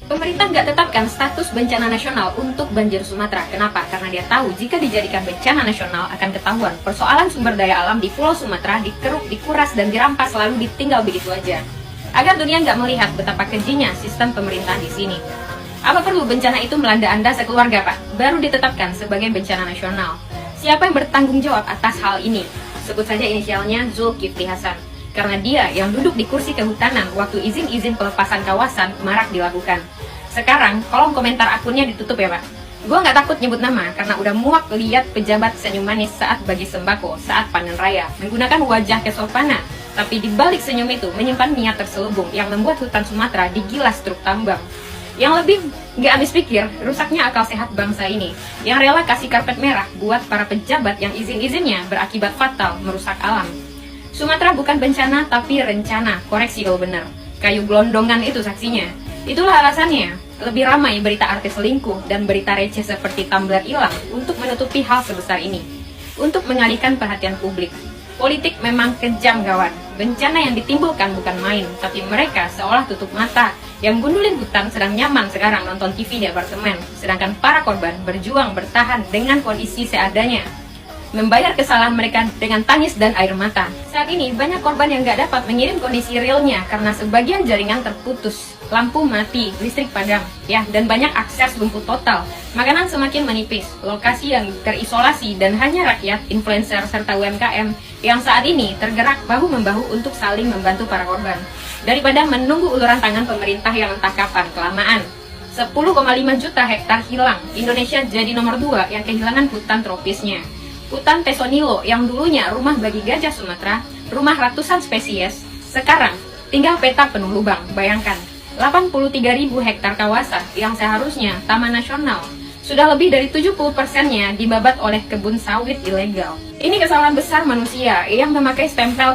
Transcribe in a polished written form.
Pemerintah nggak tetapkan status bencana nasional untuk banjir Sumatera. Kenapa? Karena dia tahu jika dijadikan bencana nasional akan ketahuan persoalan sumber daya alam di Pulau Sumatera dikeruk, dikuras, dan dirampas lalu ditinggal begitu aja. Agar dunia nggak melihat betapa kejinya sistem pemerintah di sini. Apa perlu bencana itu melanda Anda sekeluarga, Pak? Baru ditetapkan sebagai bencana nasional. Siapa yang bertanggung jawab atas hal ini? Sebut saja inisialnya Zulkifli Hasan. Karena dia yang duduk di kursi kehutanan waktu izin-izin pelepasan kawasan marak dilakukan. Sekarang, kolom komentar akunnya ditutup ya Pak. Gue nggak takut nyebut nama karena udah muak lihat pejabat senyum manis saat bagi sembako, saat panen raya, menggunakan wajah kesopanan. Tapi di balik senyum itu menyimpan niat terselubung yang membuat hutan Sumatera digilas truk tambang. Yang lebih nggak habis pikir, rusaknya akal sehat bangsa ini. Yang rela kasih karpet merah buat para pejabat yang izin-izinnya berakibat fatal merusak alam. Sumatera bukan bencana tapi rencana, koreksi kalau benar. Kayu gelondongan itu saksinya. Itulah alasannya, lebih ramai berita artis selingkuh dan berita receh seperti tumbler hilang untuk menutupi hal sebesar ini. Untuk mengalihkan perhatian publik. Politik memang kejam kawan. Bencana yang ditimbulkan bukan main, tapi mereka seolah tutup mata. Yang gundulin hutan sedang nyaman sekarang nonton TV di apartemen, sedangkan para korban berjuang bertahan dengan kondisi seadanya. Membayar kesalahan mereka dengan tangis dan air mata. Saat ini banyak korban yang gak dapat mengirim kondisi realnya karena sebagian jaringan terputus, lampu mati, listrik padam, ya, dan banyak akses lumpuh total. Makanan semakin menipis, lokasi yang terisolasi dan hanya rakyat, influencer serta UMKM yang saat ini tergerak bahu-membahu untuk saling membantu para korban. Daripada menunggu uluran tangan pemerintah yang entah kapan kelamaan. 10,5 juta hektar hilang, Indonesia jadi nomor 2 yang kehilangan hutan tropisnya. Hutan Tesonilo yang dulunya rumah bagi gajah Sumatera, rumah ratusan spesies, sekarang tinggal peta penuh lubang. Bayangkan, 83.000 hektar kawasan yang seharusnya taman nasional, sudah lebih dari 70%-nya dibabat oleh kebun sawit ilegal. Ini kesalahan besar manusia yang memakai stempel